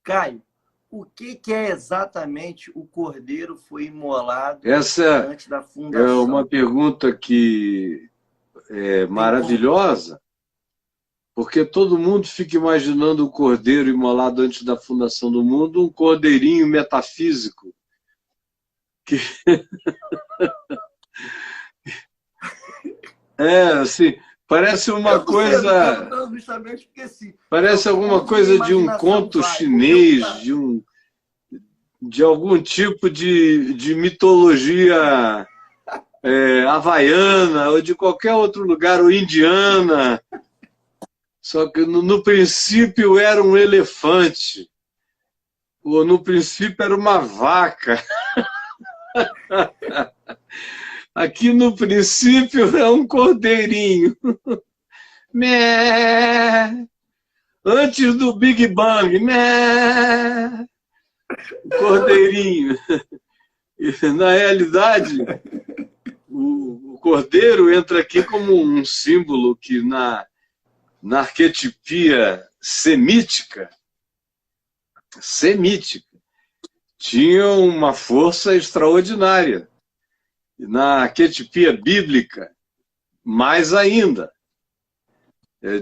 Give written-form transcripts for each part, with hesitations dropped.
Caio, o que é exatamente o cordeiro foi imolado Essa antes da é uma fundação? pergunta que é Tem como? maravilhosa, porque todo mundo fica imaginando o cordeiro imolado antes da fundação do mundo, um cordeirinho metafísico, que assim, parece uma Eu não sei, eu estou coisa, perguntando justamente porque sim. parece alguma Onde minha coisa de um imaginação conto vai? Vou chinês, perguntar. de algum tipo de mitologia havaiana, ou de qualquer outro lugar, ou indiana. Só que no princípio era um elefante, ou no princípio era uma vaca. Aqui no princípio é um cordeirinho. Mé! Antes do Big Bang, né? O cordeirinho. E, na realidade, o cordeiro entra aqui como um símbolo que na arquetipia semítica, tinha uma força extraordinária. Na arquetipia bíblica, mais ainda.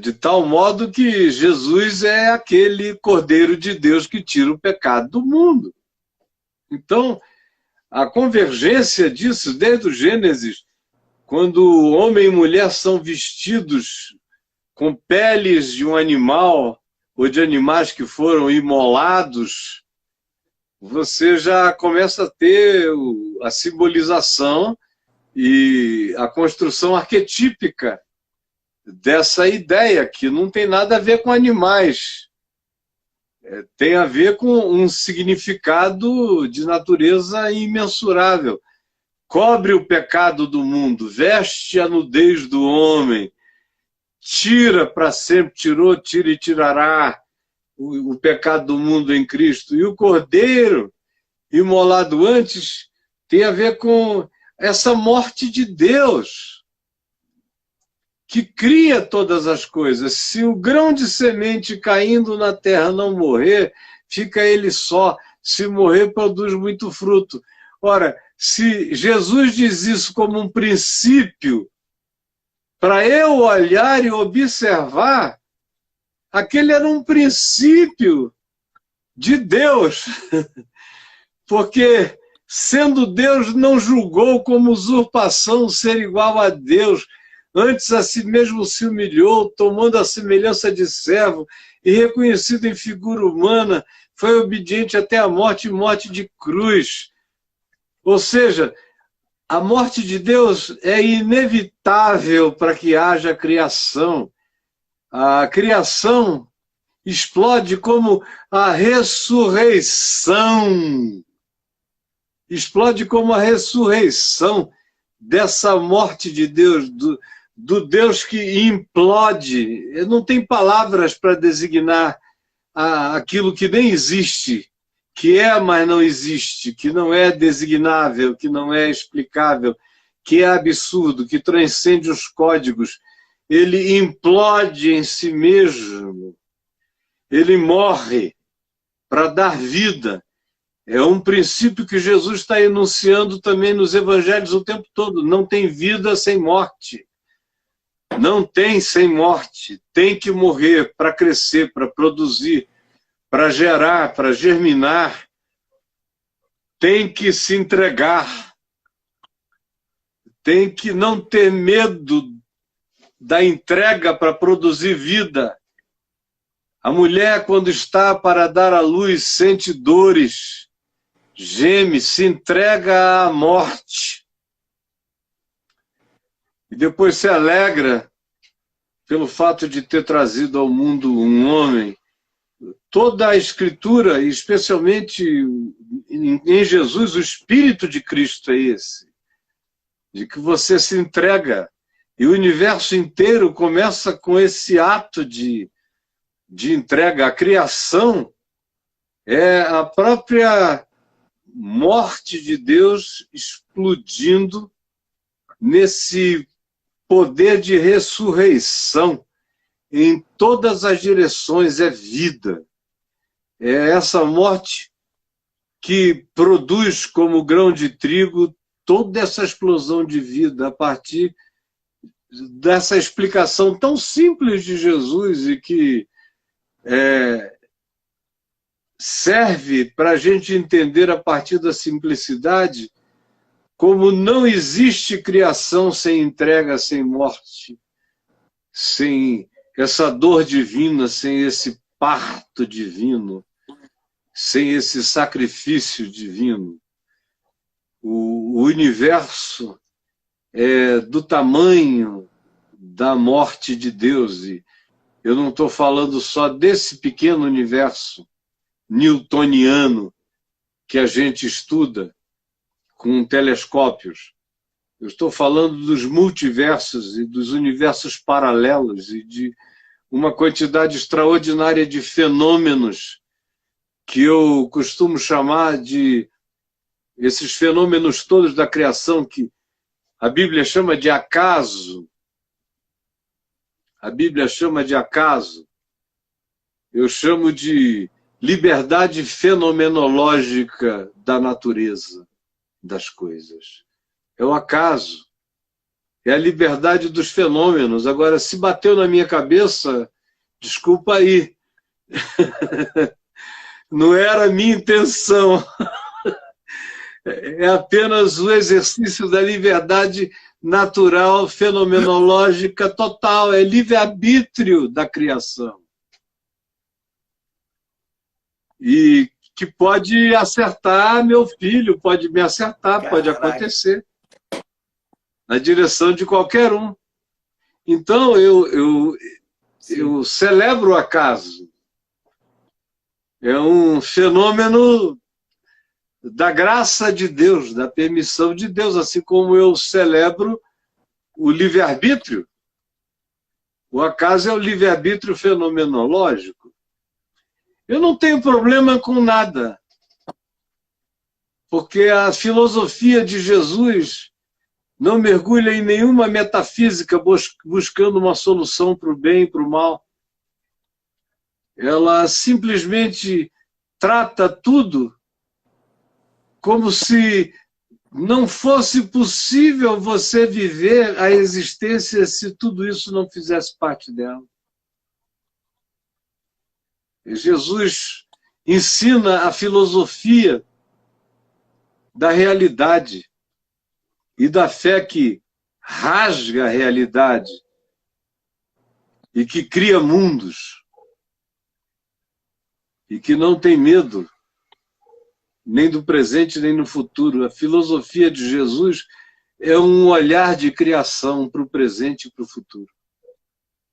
De tal modo que Jesus é aquele Cordeiro de Deus que tira o pecado do mundo. Então, a convergência disso, desde o Gênesis, quando homem e mulher são vestidos com peles de um animal ou de animais que foram imolados, você já começa a ter a simbolização e a construção arquetípica dessa ideia, que não tem nada a ver com animais, tem a ver com um significado de natureza imensurável. Cobre o pecado do mundo, veste a nudez do homem, tira para sempre, tirou, tira e tirará o pecado do mundo em Cristo. E o Cordeiro, imolado antes, tem a ver com essa morte de Deus, que cria todas as coisas. Se o grão de semente caindo na terra não morrer, fica ele só. Se morrer, produz muito fruto. Ora, se Jesus diz isso como um princípio, para eu olhar e observar, aquele era um princípio de Deus, porque, sendo Deus, não julgou como usurpação ser igual a Deus, antes a si mesmo se humilhou, tomando a semelhança de servo, e reconhecido em figura humana, foi obediente até a morte e morte de cruz. Ou seja, a morte de Deus é inevitável para que haja criação. A criação explode como a ressurreição. Explode como a ressurreição dessa morte de Deus, do Deus que implode. Não tem palavras para designar aquilo que nem existe, que é, mas não existe, que não é designável, que não é explicável, que é absurdo, que transcende os códigos. Ele implode em si mesmo, ele morre para dar vida. É um princípio que Jesus está enunciando também nos evangelhos o tempo todo. Não tem vida sem morte. Não tem sem morte. Tem que morrer para crescer, para produzir, para gerar, para germinar. Tem que se entregar. Tem que não ter medo da entrega para produzir vida. A mulher, quando está para dar à luz, sente dores, geme, se entrega à morte. E depois se alegra pelo fato de ter trazido ao mundo um homem. Toda a Escritura, e especialmente em Jesus, o Espírito de Cristo é esse, de que você se entrega. E o universo inteiro começa com esse ato de entrega. A criação é a própria morte de Deus explodindo nesse poder de ressurreição. Em todas as direções é vida. É essa morte que produz como grão de trigo toda essa explosão de vida a partir dessa explicação tão simples de Jesus e que serve para a gente entender a partir da simplicidade como não existe criação sem entrega, sem morte, sem essa dor divina, sem esse parto divino, sem esse sacrifício divino. O universo é do tamanho da morte de Deus. E eu não estou falando só desse pequeno universo newtoniano que a gente estuda com telescópios. Eu estou falando dos multiversos e dos universos paralelos e de uma quantidade extraordinária de fenômenos que eu costumo chamar de esses fenômenos todos da criação que a Bíblia chama de acaso. A Bíblia chama de acaso. Eu chamo de liberdade fenomenológica da natureza, das coisas. É o acaso. É a liberdade dos fenômenos. Agora, se bateu na minha cabeça, desculpa aí. Não era a minha intenção. É apenas o exercício da liberdade natural, fenomenológica total. É livre-arbítrio da criação. E que pode acertar meu filho, pode me acertar, Caraca. pode acontecer. Na direção de qualquer um. Então, eu celebro o acaso. É um fenômeno da graça de Deus, da permissão de Deus, assim como eu celebro o livre-arbítrio. O acaso é o livre-arbítrio fenomenológico. Eu não tenho problema com nada, porque a filosofia de Jesus não mergulha em nenhuma metafísica buscando uma solução para o bem e para o mal. Ela simplesmente trata tudo como se não fosse possível você viver a existência se tudo isso não fizesse parte dela. Jesus ensina a filosofia da realidade e da fé que rasga a realidade e que cria mundos e que não tem medo nem do presente nem no futuro. A filosofia de Jesus é um olhar de criação para o presente e para o futuro.